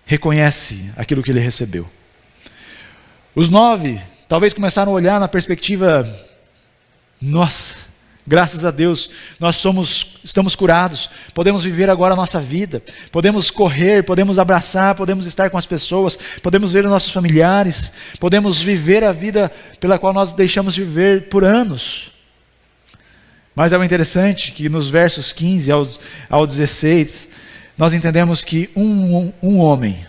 reconhece aquilo que ele recebeu. Os 9 talvez começaram a olhar na perspectiva: nossa, graças a Deus, estamos curados, podemos viver agora a nossa vida, podemos correr, podemos abraçar, podemos estar com as pessoas, podemos ver os nossos familiares, podemos viver a vida pela qual nós deixamos de viver por anos. Mas é o interessante que nos versos 15 ao 16, nós entendemos que um homem,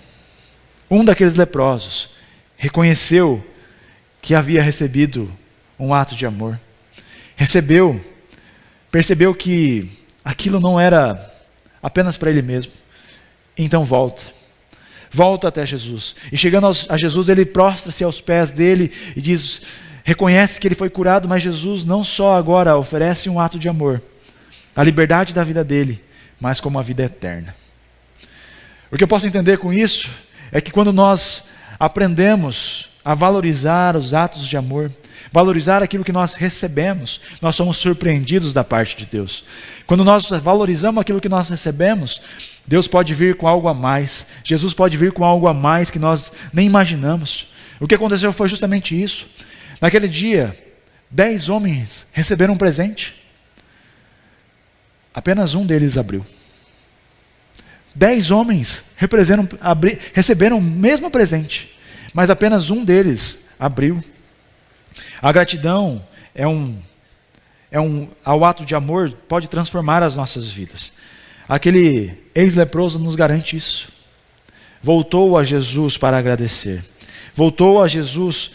um daqueles leprosos, reconheceu que havia recebido um ato de amor. Percebeu que aquilo não era apenas para ele mesmo. Então volta até Jesus. E chegando a Jesus, ele prostra-se aos pés dele e reconhece que ele foi curado, mas Jesus não só agora oferece um ato de amor, a liberdade da vida dele, mas como a vida eterna. O que eu posso entender com isso é que quando nós aprendemos a valorizar os atos de amor, valorizar aquilo que nós recebemos, nós somos surpreendidos da parte de Deus. Quando nós valorizamos aquilo que nós recebemos, Deus pode vir com algo a mais, Jesus pode vir com algo a mais que nós nem imaginamos. O que aconteceu foi justamente isso. Naquele dia, 10 homens receberam um presente. Apenas um deles abriu. 10 homens receberam o mesmo presente, mas apenas um deles abriu. A gratidão ao ato de amor pode transformar as nossas vidas. Aquele ex-leproso nos garante isso. Voltou a Jesus para agradecer. Voltou a Jesus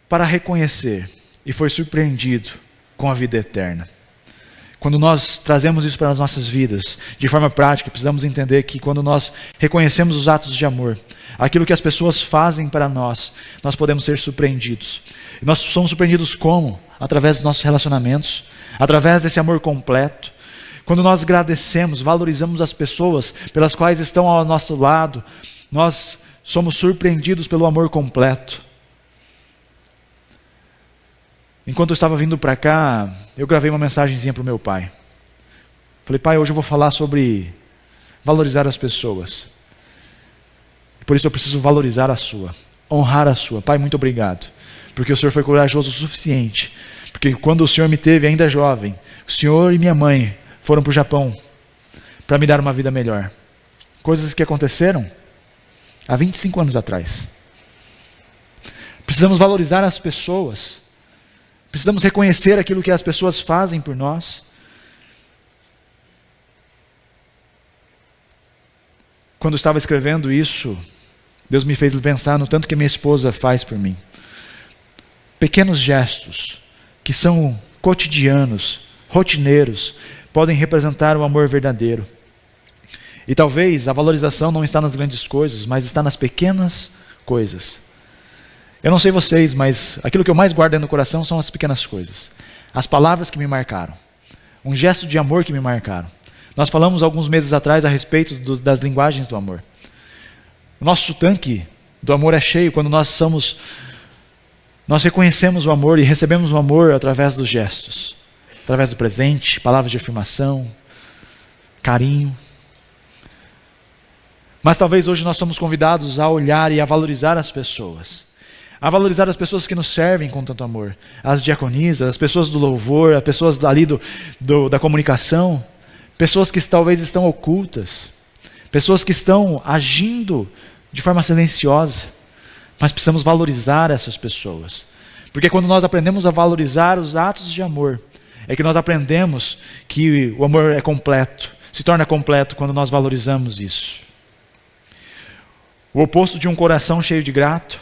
para reconhecer. E foi surpreendido com a vida eterna. Quando nós trazemos isso para as nossas vidas, de forma prática, precisamos entender que quando nós reconhecemos os atos de amor, aquilo que as pessoas fazem para nós, nós podemos ser surpreendidos. E nós somos surpreendidos como? Através dos nossos relacionamentos, através desse amor completo. Quando nós agradecemos, valorizamos as pessoas pelas quais estão ao nosso lado, nós somos surpreendidos pelo amor completo. Enquanto eu estava vindo para cá, eu gravei uma mensagenzinha para o meu pai. Falei, pai, hoje eu vou falar sobre valorizar as pessoas. Por isso eu preciso valorizar a sua, honrar a sua. Pai, muito obrigado, porque o Senhor foi corajoso o suficiente. Porque quando o Senhor me teve ainda jovem, o Senhor e minha mãe foram para o Japão para me dar uma vida melhor. Coisas que aconteceram há 25 anos atrás. Precisamos valorizar as pessoas. Precisamos reconhecer aquilo que as pessoas fazem por nós. Quando eu estava escrevendo isso, Deus me fez pensar no tanto que minha esposa faz por mim. Pequenos gestos que são cotidianos, rotineiros, podem representar o amor verdadeiro. E talvez a valorização não está nas grandes coisas, mas está nas pequenas coisas. Eu não sei vocês, mas aquilo que eu mais guardo dentro do coração são as pequenas coisas. As palavras que me marcaram. Um gesto de amor que me marcaram. Nós falamos alguns meses atrás a respeito das linguagens do amor. O nosso tanque do amor é cheio quando nós reconhecemos o amor e recebemos o amor através dos gestos. Através do presente, palavras de afirmação, carinho. Mas talvez hoje nós somos convidados a olhar e a valorizar as pessoas. A valorizar as pessoas que nos servem com tanto amor. As diaconisas, as pessoas do louvor, as pessoas ali da comunicação. Pessoas que talvez estão ocultas. Pessoas que estão agindo de forma silenciosa. Mas precisamos valorizar essas pessoas. Porque quando nós aprendemos a valorizar os atos de amor, é que nós aprendemos que o amor é completo. Se torna completo quando nós valorizamos isso. O oposto de um coração cheio de grato,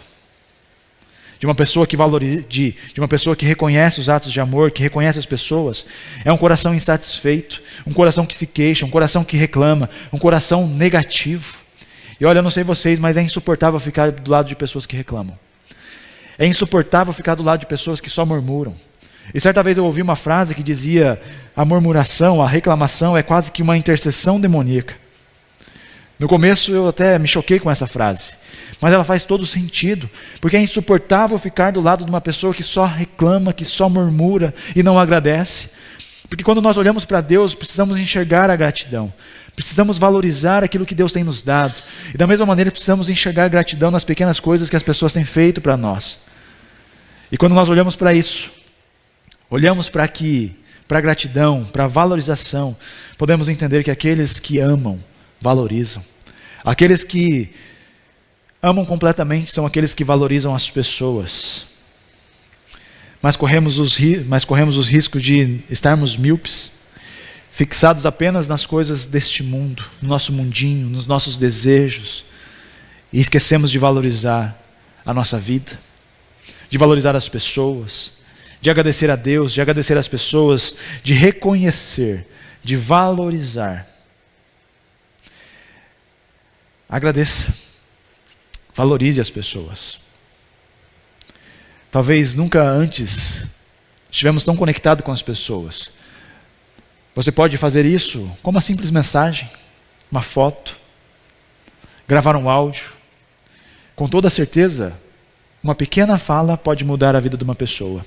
de uma pessoa que valoriza, de uma pessoa que reconhece os atos de amor, que reconhece as pessoas, é um coração insatisfeito, um coração que se queixa, um coração que reclama, um coração negativo. E olha, eu não sei vocês, mas é insuportável ficar do lado de pessoas que reclamam. É insuportável ficar do lado de pessoas que só murmuram. E certa vez eu ouvi uma frase que dizia: a murmuração, a reclamação é quase que uma intercessão demoníaca. No começo eu até me choquei com essa frase, mas ela faz todo sentido, porque é insuportável ficar do lado de uma pessoa que só reclama, que só murmura e não agradece. Porque quando nós olhamos para Deus, precisamos enxergar a gratidão, precisamos valorizar aquilo que Deus tem nos dado, e da mesma maneira precisamos enxergar a gratidão nas pequenas coisas que as pessoas têm feito para nós. E quando nós olhamos para isso, olhamos para a gratidão, para a valorização, podemos entender que aqueles que amam, valorizam. Aqueles que amam completamente são aqueles que valorizam as pessoas. Mas corremos os riscos de estarmos míopes, fixados apenas nas coisas deste mundo, no nosso mundinho, nos nossos desejos, e esquecemos de valorizar a nossa vida, de valorizar as pessoas, de agradecer a Deus, de agradecer as pessoas, de reconhecer, de valorizar. Agradeça, valorize as pessoas. Talvez nunca antes estivemos tão conectados com as pessoas. Você pode fazer isso com uma simples mensagem, uma foto, gravar um áudio. Com toda certeza, uma pequena fala pode mudar a vida de uma pessoa.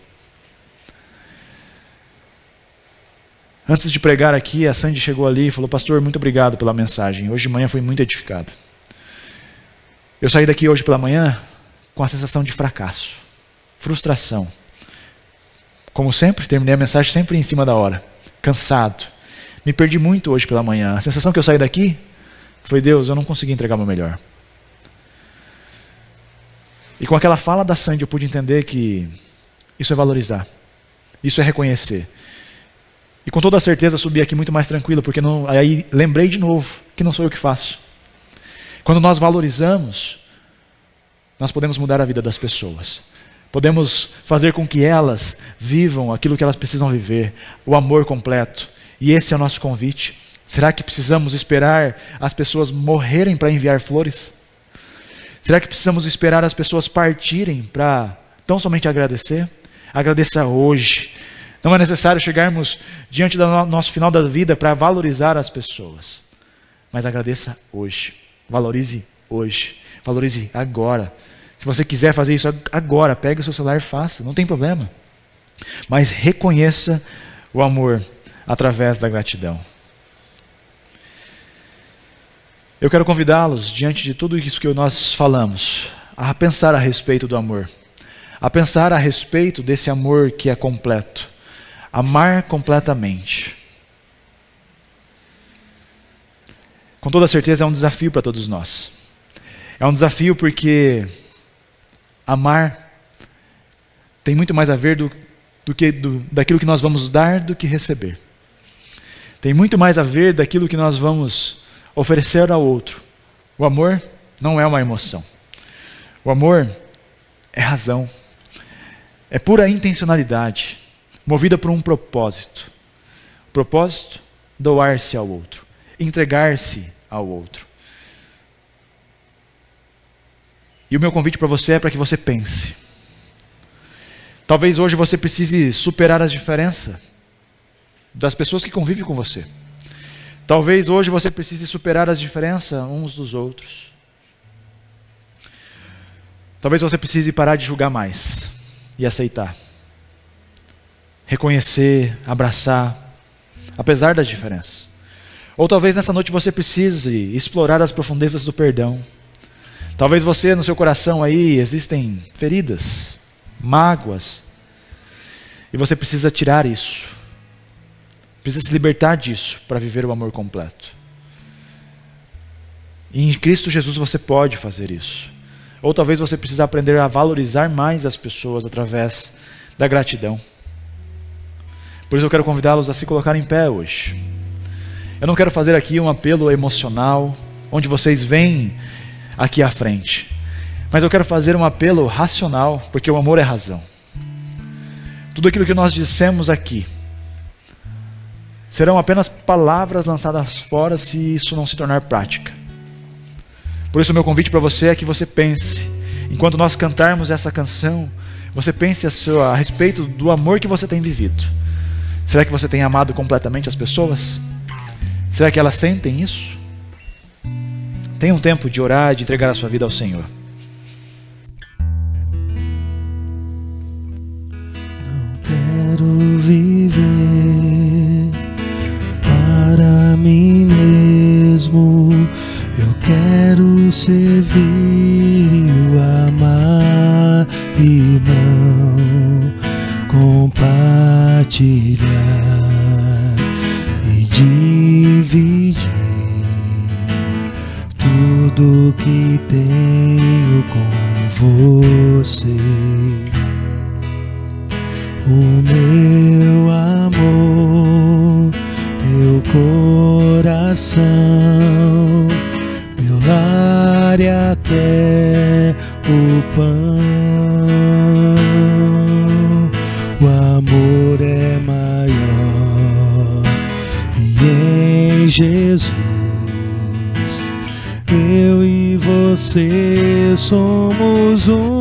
Antes de pregar aqui, a Sandy chegou ali e falou: pastor, muito obrigado pela mensagem. Hoje de manhã fui muito edificado. Eu saí daqui hoje pela manhã com a sensação de fracasso, frustração. Como sempre, terminei a mensagem sempre em cima da hora, cansado. Me perdi muito hoje pela manhã. A sensação que eu saí daqui foi: Deus, eu não consegui entregar o meu melhor. E com aquela fala da Sandy eu pude entender que isso é valorizar, isso é reconhecer. E com toda certeza subi aqui muito mais tranquilo, porque aí lembrei de novo que não sou eu que faço. Quando nós valorizamos, nós podemos mudar a vida das pessoas. Podemos fazer com que elas vivam aquilo que elas precisam viver, o amor completo. E esse é o nosso convite. Será que precisamos esperar as pessoas morrerem para enviar flores? Será que precisamos esperar as pessoas partirem para tão somente agradecer? Agradeça hoje. Não é necessário chegarmos diante do nosso final da vida para valorizar as pessoas. Mas agradeça hoje. Valorize hoje. Valorize agora. Se você quiser fazer isso agora, pegue o seu celular e faça. Não tem problema. Mas reconheça o amor através da gratidão. Eu quero convidá-los, diante de tudo isso que nós falamos, a pensar a respeito do amor. A pensar a respeito desse amor que é completo. Amar completamente. Com toda certeza é um desafio para todos nós. É um desafio porque amar tem muito mais a ver daquilo que nós vamos dar do que receber. Tem muito mais a ver daquilo que nós vamos oferecer ao outro. O amor não é uma emoção. O amor é razão. É pura intencionalidade, movida por um propósito. O propósito, doar-se ao outro, entregar-se ao outro. E o meu convite para você é para que você pense. Talvez hoje você precise superar as diferenças das pessoas que convivem com você. Talvez hoje você precise superar as diferenças uns dos outros. Talvez você precise parar de julgar mais e aceitar. Reconhecer, abraçar, apesar das diferenças. Ou talvez nessa noite você precise explorar as profundezas do perdão. Talvez você, no seu coração aí, existem feridas, mágoas, e você precisa tirar isso. Precisa se libertar disso para viver o amor completo. E em Cristo Jesus você pode fazer isso. Ou talvez você precise aprender a valorizar mais as pessoas através da gratidão. Por isso eu quero convidá-los a se colocar em pé hoje. Eu não quero fazer aqui um apelo emocional, onde vocês vêm aqui à frente. Mas eu quero fazer um apelo racional, porque o amor é razão. Tudo aquilo que nós dissemos aqui serão apenas palavras lançadas fora se isso não se tornar prática. Por isso o meu convite para você é que você pense, enquanto nós cantarmos essa canção, você pense a respeito do amor que você tem vivido. Será que você tem amado completamente as pessoas? Será que elas sentem isso? Tenha um tempo de orar, de entregar a sua vida ao Senhor. Não quero viver para mim mesmo. Eu quero servir e o amar, irmão, compartilhar e dividir tudo que tenho com você. O meu amor, meu coração, meu lar e até o pão. O amor é maior e em Jesus eu e você somos um.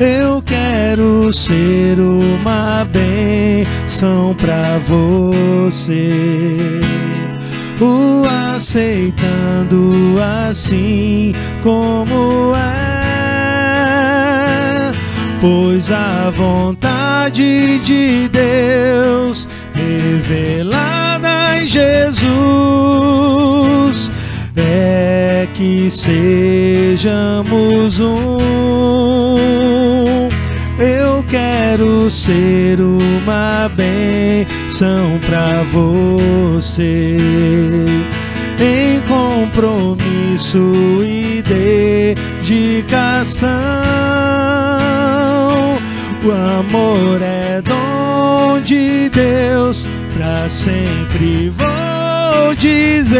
Eu quero ser uma bênção pra você, o aceitando assim como é, pois a vontade de Deus revelada em Jesus é que sejamos um. Eu quero ser uma bênção pra você, em compromisso e dedicação. O amor é dom de Deus, pra sempre vou dizer.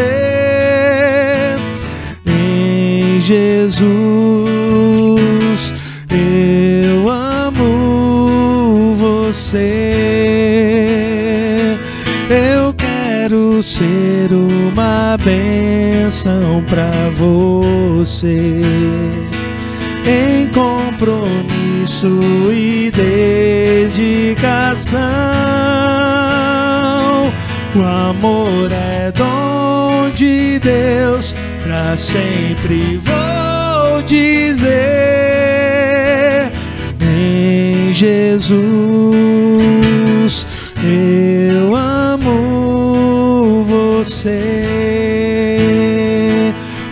Em Jesus eu amo você. quero ser uma bênção pra você, em compromisso e dedicação. O amor é dom de Deus, pra sempre vou dizer. Em Jesus eu amo você.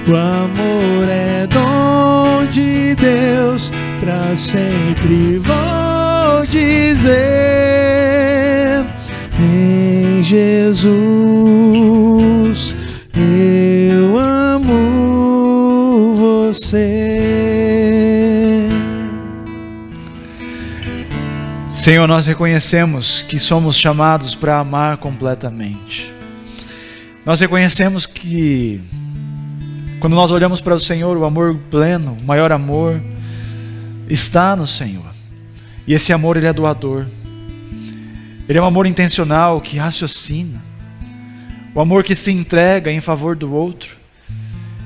O amor é dom de Deus, pra sempre vou dizer. Em Jesus eu amo você. Senhor, nós reconhecemos que somos chamados para amar completamente. Nós reconhecemos que quando nós olhamos para o Senhor, o amor pleno, o maior amor está no Senhor. E esse amor, ele é doador. Ele é um amor intencional que raciocina. O amor que se entrega em favor do outro.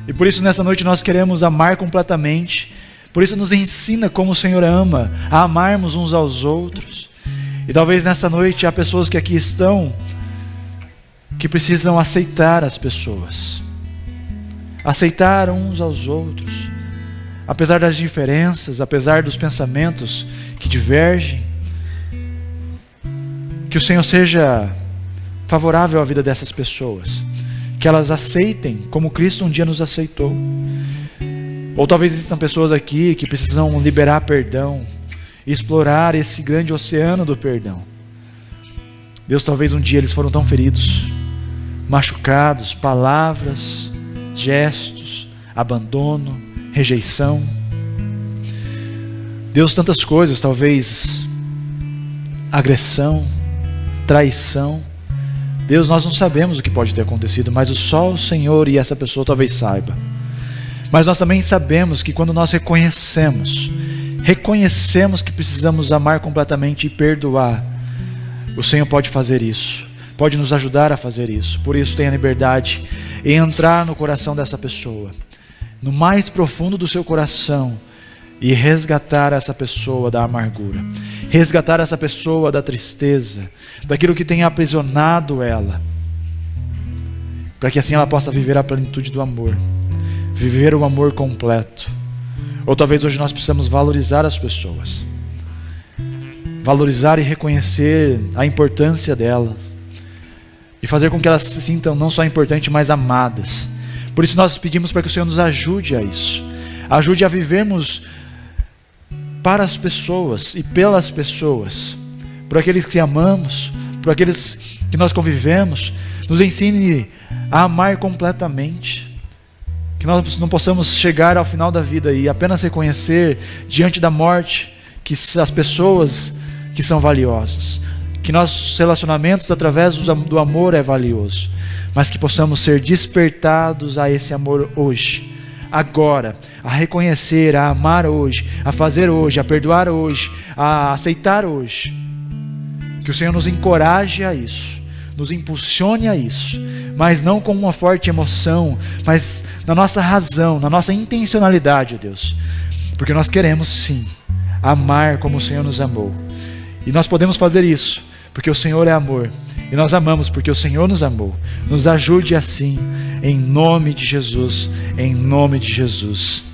E por isso nessa noite nós queremos amar completamente. Por isso nos ensina como o Senhor ama, a amarmos uns aos outros. E talvez nessa noite há pessoas que aqui estão que precisam aceitar as pessoas. Aceitar uns aos outros. Apesar das diferenças, apesar dos pensamentos que divergem. Que o Senhor seja favorável à vida dessas pessoas. Que elas aceitem como Cristo um dia nos aceitou. Ou talvez existam pessoas aqui que precisam liberar perdão, explorar esse grande oceano do perdão. Deus, talvez um dia eles foram tão feridos, machucados, palavras, gestos, abandono, rejeição. Deus, tantas coisas, talvez agressão, traição. Deus, nós não sabemos o que pode ter acontecido, mas só o Senhor e essa pessoa talvez saiba. Mas nós também sabemos que quando nós reconhecemos que precisamos amar completamente e perdoar, o Senhor pode fazer isso, pode nos ajudar a fazer isso. Por isso tenha liberdade em entrar no coração dessa pessoa, no mais profundo do seu coração, e resgatar essa pessoa da amargura, resgatar essa pessoa da tristeza, daquilo que tem aprisionado ela, para que assim ela possa viver a plenitude do amor, viver o amor completo. Ou talvez hoje nós precisamos valorizar as pessoas, valorizar e reconhecer a importância delas, e fazer com que elas se sintam não só importantes, mas amadas. Por isso nós pedimos para que o Senhor nos ajude a isso, ajude a vivermos para as pessoas e pelas pessoas, por aqueles que amamos, por aqueles que nós convivemos. Nos ensine a amar completamente, que nós não possamos chegar ao final da vida e apenas reconhecer diante da morte que as pessoas que são valiosas, que nossos relacionamentos através do amor é valioso, mas que possamos ser despertados a esse amor hoje, agora, a reconhecer, a amar hoje, a fazer hoje, a perdoar hoje, a aceitar hoje. Que o Senhor nos encoraje a isso, nos impulsione a isso, mas não com uma forte emoção, mas na nossa razão, na nossa intencionalidade, Deus, porque nós queremos sim amar como o Senhor nos amou, e nós podemos fazer isso porque o Senhor é amor, e nós amamos porque o Senhor nos amou. Nos ajude assim, em nome de Jesus, em nome de Jesus.